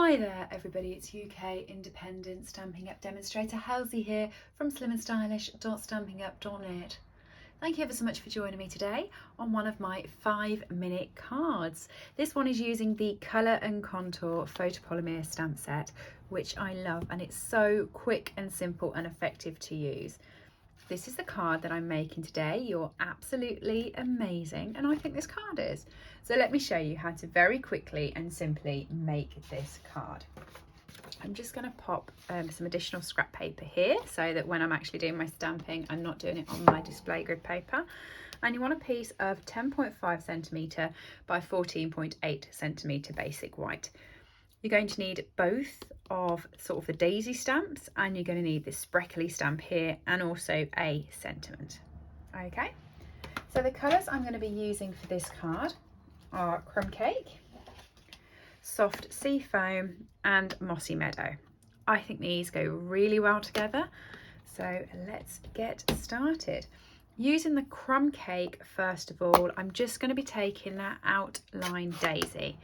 Hi there everybody, it's UK independent Stampin' Up demonstrator Helzie here from slimandstylish.stampingup.net. Thank you ever so much for joining me today on one of my 5-minute cards. This one is using the Colour and Contour Photopolymer stamp set, which I love, and it's so quick and simple and effective to use. This is the card that I'm making today. You're absolutely amazing, and I think this card is. So let me show you how to very quickly and simply make this card. I'm just going to pop some additional scrap paper here so that when I'm actually doing my stamping, I'm not doing it on my display grid paper. And you want a piece of 10.5 centimetre by 14.8 centimetre basic white. You're going to need both of sort of the daisy stamps, and you're going to need this spreckly stamp here and also a sentiment. Okay, so the colours I'm going to be using for this card are Crumb Cake, Soft Sea Foam and Mossy Meadow. I think these go really well together, so let's get started. Using the Crumb Cake, first of all, I'm just going to be taking that outline daisy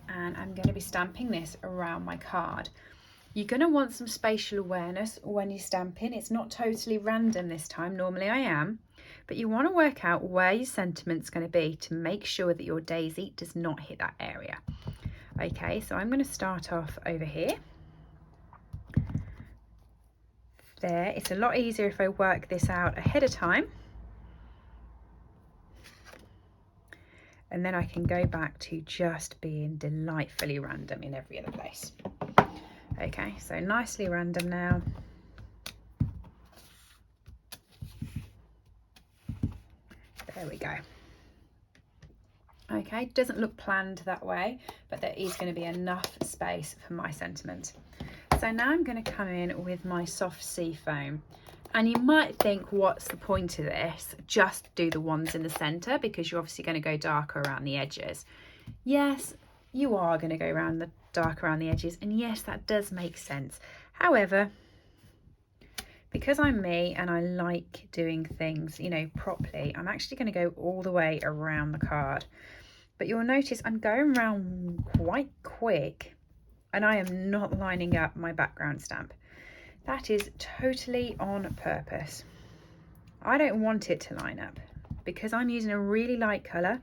and I'm going to be stamping this around my card. You're going to want some spatial awareness when you're stamping. It's not totally random this time, normally I am, but you want to work out where your sentiment's going to be to make sure that your daisy does not hit that area. Okay, so I'm going to start off over here. There, it's a lot easier if I work this out ahead of time. And then I can go back to just being delightfully random in every other place. Okay, so nicely random now. There we go. Okay, doesn't look planned that way, but there is going to be enough space for my sentiment. So now I'm going to come in with my soft sea foam. And you might think, what's the point of this? Just do the ones in the centre because you're obviously going to go darker around the edges. Yes, you are going to go around the dark around the edges, and yes, that does make sense. However, because I'm me and I like doing things, you know, properly, I'm actually going to go all the way around the card. But you'll notice I'm going around quite quick and I am not lining up my background stamp. That is totally on purpose. I don't want it to line up because I'm using a really light colour.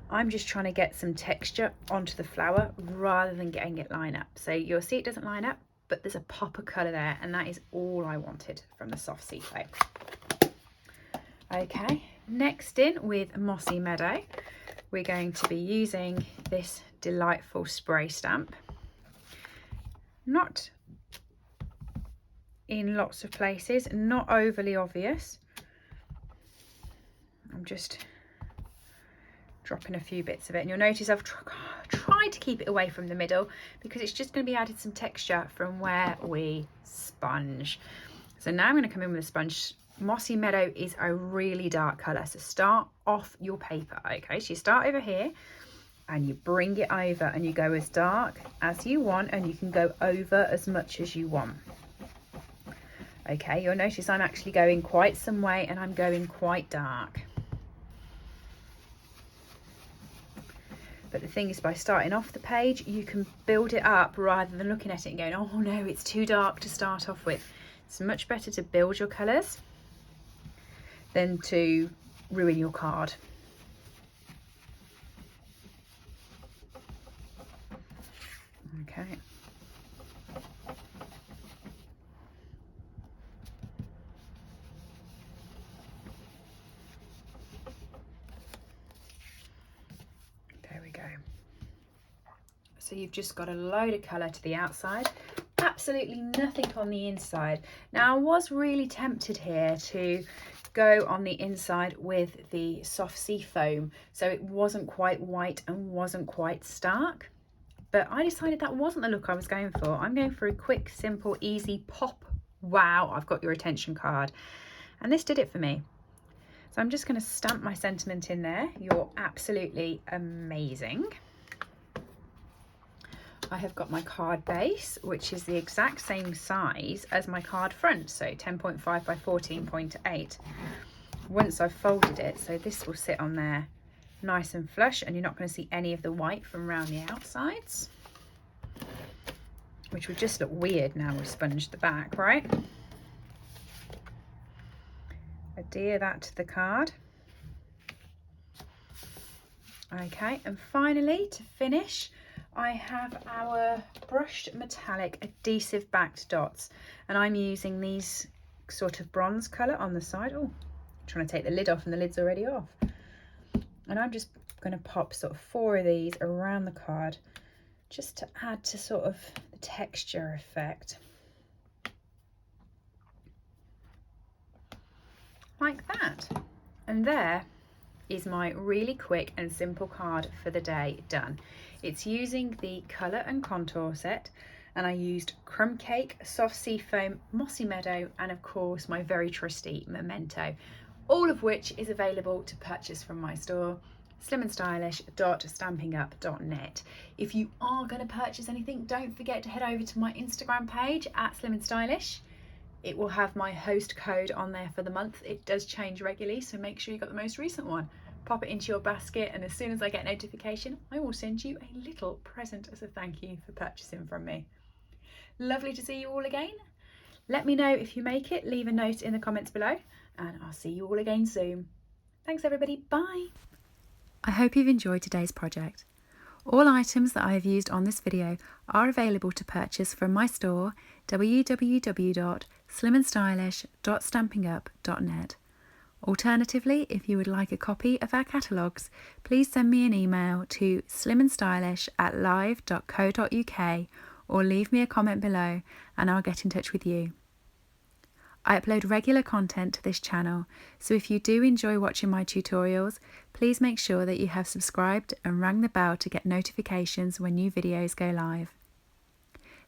I'm just trying to get some texture onto the flower rather than getting it line up. So you'll see it doesn't line up, but there's a pop of colour there, and that is all I wanted from the soft sea foam. Okay, next in with Mossy Meadow, we're going to be using this delightful spray stamp. Not in lots of places, not overly obvious. I'm just dropping a few bits of it, and you'll notice I've tried to keep it away from the middle because it's just going to be added some texture from where we sponge. So now I'm going to come in with a sponge. Mossy Meadow is a really dark colour, so start off your paper. Okay, so you start over here and you bring it over and you go as dark as you want, and you can go over as much as you want. Okay, you'll notice I'm actually going quite some way and I'm going quite dark. But the thing is, by starting off the page, you can build it up rather than looking at it and going, oh no, it's too dark to start off with. It's much better to build your colours than to ruin your card. Okay. So you've just got a load of colour to the outside, absolutely nothing on the inside. Now I was really tempted here to go on the inside with the soft sea foam, so it wasn't quite white and wasn't quite stark, but I decided that wasn't the look I was going for. I'm going for a quick, simple, easy pop. Wow, I've got your attention card. And this did it for me. So I'm just going to stamp my sentiment in there. You're absolutely amazing. I have got my card base, which is the exact same size as my card front, so 10.5 by 14.8. Once I've folded it, so this will sit on there nice and flush, and you're not going to see any of the white from around the outsides. which would just look weird now we've sponged the back, right? Adhere that to the card. Okay, and finally, to finish, I have our brushed metallic adhesive backed dots, and I'm using these sort of bronze colour on the side. Oh, I'm trying to take the lid off and the lid's already off. And I'm just going to pop sort of 4 of these around the card just to add to sort of the texture effect. Like that. And there is my really quick and simple card for the day done. It's using the colour and contour set, and I used crumb cake, soft sea foam, mossy meadow, and of course my very trusty memento, all of which is available to purchase from my store, slimandstylish.stampingup.net. If you are going to purchase anything, don't forget to head over to my Instagram page at slimandstylish. It will have my host code on there for the month. It does change regularly, so make sure you got the most recent one. Pop it into your basket, and as soon as I get notification, I will send you a little present as a thank you for purchasing from me. Lovely to see you all again. Let me know if you make it, leave a note in the comments below, and I'll see you all again soon. Thanks everybody, bye. I hope you've enjoyed today's project. All items that I have used on this video are available to purchase from my store, www.slimandstylish.stampingup.net. Alternatively, if you would like a copy of our catalogues, please send me an email to slimandstylish@live.co.uk or leave me a comment below and I'll get in touch with you. I upload regular content to this channel, so if you do enjoy watching my tutorials, please make sure that you have subscribed and rang the bell to get notifications when new videos go live.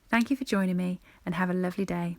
Thank you for joining me and have a lovely day.